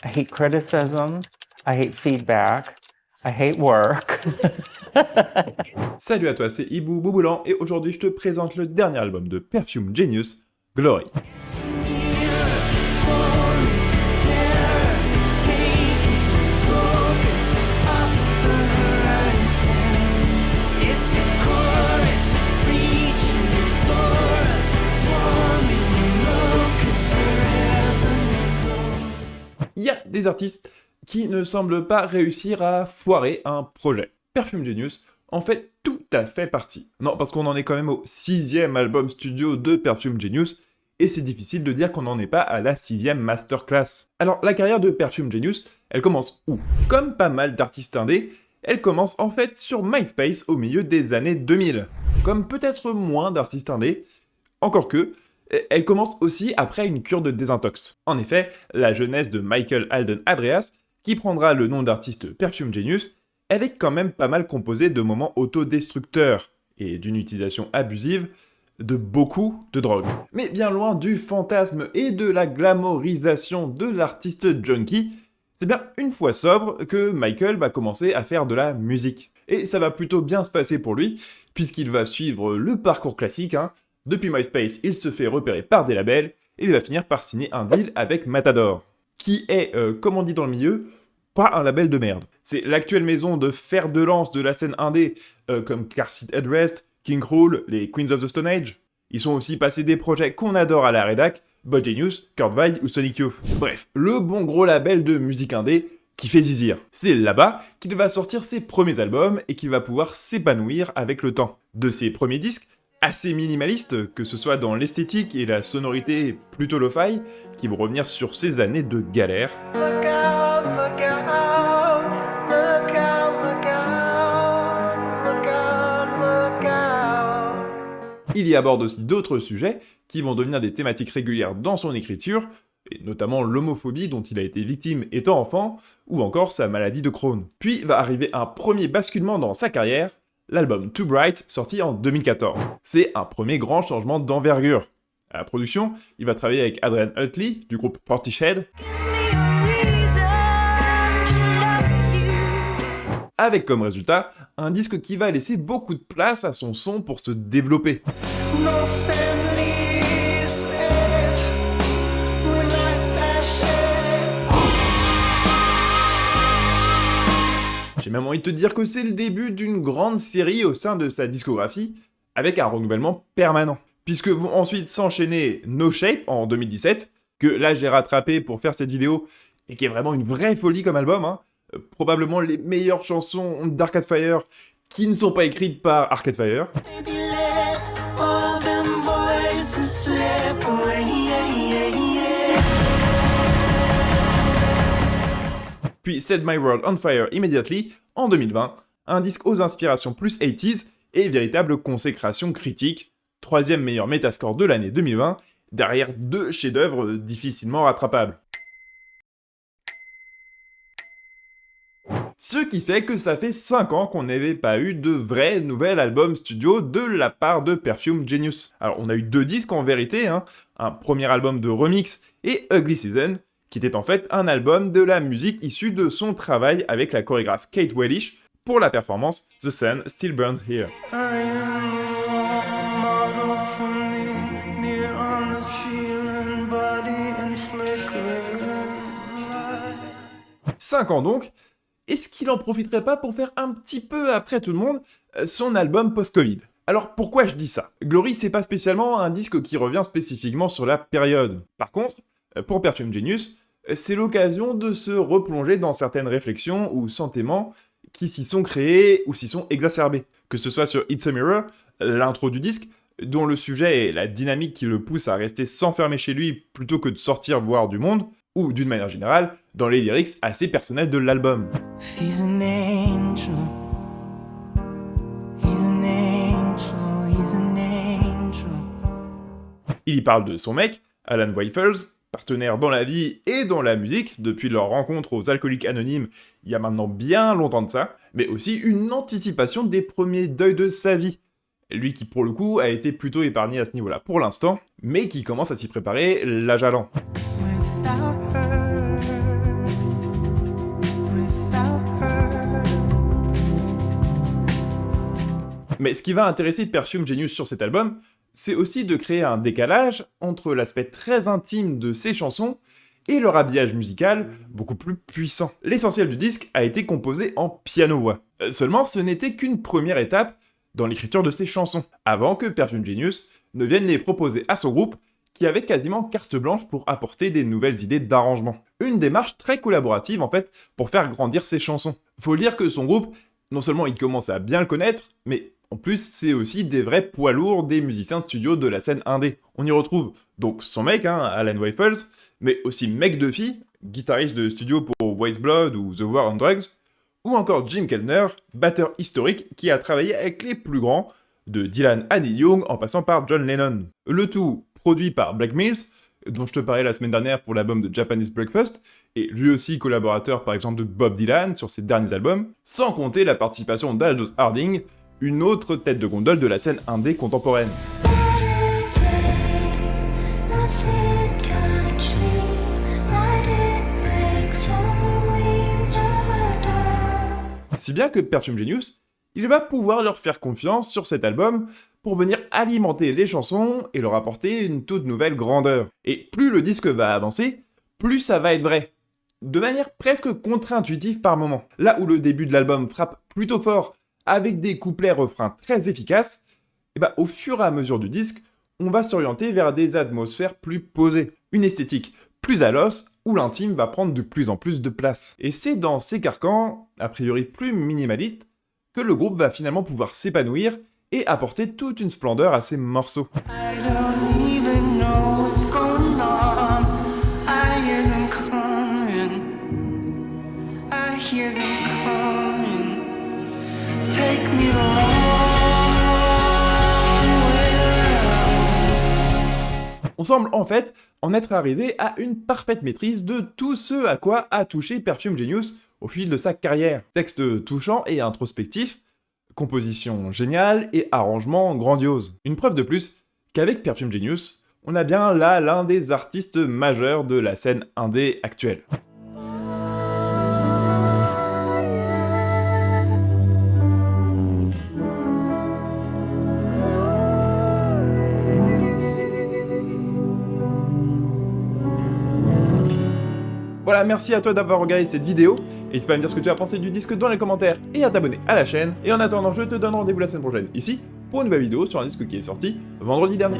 I hate criticism. I hate feedback. I hate work. Salut à toi, c'est Ibou Bouboulan et aujourd'hui je te présente le dernier album de Perfume Genius, Glory. Il y a des artistes qui ne semblent pas réussir à foirer un projet. Perfume Genius en fait tout à fait partie. Non, parce qu'on en est quand même au 6e album studio de Perfume Genius, et c'est difficile de dire qu'on n'en est pas à la 6e masterclass. Alors, la carrière de Perfume Genius, elle commence où? Comme pas mal d'artistes indés, elle commence en fait sur MySpace au milieu des années 2000. Comme peut-être moins d'artistes indés, encore que, elle commence aussi après une cure de désintox. En effet, la jeunesse de Michael Alden Andreas, qui prendra le nom d'artiste Perfume Genius, elle est quand même pas mal composée de moments autodestructeurs et d'une utilisation abusive de beaucoup de drogue. Mais bien loin du fantasme et de la glamourisation de l'artiste junkie, c'est bien une fois sobre que Michael va commencer à faire de la musique. Et ça va plutôt bien se passer pour lui, puisqu'il va suivre le parcours classique, Depuis MySpace, il se fait repérer par des labels, et il va finir par signer un deal avec Matador, qui est, comme on dit dans le milieu, pas un label de merde. C'est l'actuelle maison de fer de lance de la scène indé, comme Car Seat Headrest, King Krul, les Queens of the Stone Age. Ils sont aussi passés des projets qu'on adore à la rédac, Bud Genius, Kurt Weill ou Sonic Youth. Bref, le bon gros label de musique indé qui fait zizir. C'est là-bas qu'il va sortir ses premiers albums et qu'il va pouvoir s'épanouir avec le temps. De ses premiers disques, assez minimalistes, que ce soit dans l'esthétique et la sonorité plutôt lo-fi, qui vont revenir sur ces années de galère. Il y aborde aussi d'autres sujets qui vont devenir des thématiques régulières dans son écriture, et notamment l'homophobie dont il a été victime étant enfant, ou encore sa maladie de Crohn. Puis va arriver un premier basculement dans sa carrière, l'album Too Bright, sorti en 2014. C'est un premier grand changement d'envergure. À la production, il va travailler avec Adrian Utley, du groupe Portishead, avec comme résultat, un disque qui va laisser beaucoup de place à son son pour se développer. J'ai même envie de te dire que c'est le début d'une grande série au sein de sa discographie, avec un renouvellement permanent. Puisque vont ensuite s'enchaîner No Shape en 2017, que là j'ai rattrapé pour faire cette vidéo, et qui est vraiment une vraie folie comme album, probablement les meilleures chansons d'Arcade Fire qui ne sont pas écrites par Arcade Fire. Puis Set My World on Fire Immediately en 2020, un disque aux inspirations plus 80s et véritable consécration critique, 3e meilleur Metascore de l'année 2020, derrière 2 chefs-d'œuvre difficilement rattrapables. Ce qui fait que ça fait 5 ans qu'on n'avait pas eu de vrai nouvel album studio de la part de Perfume Genius. Alors on a eu 2 disques en vérité, un premier album de remix et Ugly Season, qui était en fait un album de la musique issue de son travail avec la chorégraphe Kate Wellish pour la performance The Sun Still Burns Here. 5 ans donc. Est-ce qu'il en profiterait pas pour faire un petit peu après tout le monde son album post-Covid? Alors pourquoi je dis ça? Glory, c'est pas spécialement un disque qui revient spécifiquement sur la période. Par contre, pour Perfume Genius, c'est l'occasion de se replonger dans certaines réflexions ou sentiments qui s'y sont créés ou s'y sont exacerbés. Que ce soit sur It's a Mirror, l'intro du disque, dont le sujet est la dynamique qui le pousse à rester s'enfermer chez lui plutôt que de sortir voir du monde, ou d'une manière générale, dans les lyrics assez personnels de l'album. Il y parle de son mec, Alan Wyfels, partenaire dans la vie et dans la musique, depuis leur rencontre aux Alcooliques Anonymes il y a maintenant bien longtemps de ça, mais aussi une anticipation des premiers deuils de sa vie. Lui qui pour le coup a été plutôt épargné à ce niveau-là pour l'instant, mais qui commence à s'y préparer l'âge allant. Mais ce qui va intéresser Perfume Genius sur cet album, c'est aussi de créer un décalage entre l'aspect très intime de ses chansons et leur habillage musical beaucoup plus puissant. L'essentiel du disque a été composé en piano-voix. Seulement, ce n'était qu'une première étape dans l'écriture de ses chansons, avant que Perfume Genius ne vienne les proposer à son groupe, qui avait quasiment carte blanche pour apporter des nouvelles idées d'arrangement. Une démarche très collaborative en fait, pour faire grandir ses chansons. Faut dire que son groupe, non seulement il commence à bien le connaître, mais en plus c'est aussi des vrais poids lourds des musiciens de studio de la scène indé. On y retrouve donc son mec, Alan Waffles, mais aussi Meg Duffy, guitariste de studio pour Wise Blood ou The War on Drugs, ou encore Jim Kellner, batteur historique qui a travaillé avec les plus grands, de Dylan à Neil Young en passant par John Lennon. Le tout produit par Black Mills, dont je te parlais la semaine dernière pour l'album de Japanese Breakfast, et lui aussi collaborateur par exemple de Bob Dylan sur ses derniers albums, sans compter la participation d'Aldous Harding, une autre tête de gondole de la scène indé contemporaine. Si bien que Perfume Genius, il va pouvoir leur faire confiance sur cet album pour venir alimenter les chansons et leur apporter une toute nouvelle grandeur. Et plus le disque va avancer, plus ça va être vrai. De manière presque contre-intuitive par moment. Là où le début de l'album frappe plutôt fort avec des couplets-refrains très efficaces, et au fur et à mesure du disque, on va s'orienter vers des atmosphères plus posées, une esthétique plus à l'os, où l'intime va prendre de plus en plus de place. Et c'est dans ces carcans, a priori plus minimalistes, que le groupe va finalement pouvoir s'épanouir et apporter toute une splendeur à ses morceaux. On semble en fait en être arrivé à une parfaite maîtrise de tout ce à quoi a touché Perfume Genius au fil de sa carrière. Texte touchant et introspectif, composition géniale et arrangement grandiose. Une preuve de plus qu'avec Perfume Genius, on a bien là l'un des artistes majeurs de la scène indé actuelle. Voilà, merci à toi d'avoir regardé cette vidéo. N'hésite pas à me dire ce que tu as pensé du disque dans les commentaires et à t'abonner à la chaîne. Et en attendant, je te donne rendez-vous la semaine prochaine ici pour une nouvelle vidéo sur un disque qui est sorti vendredi dernier.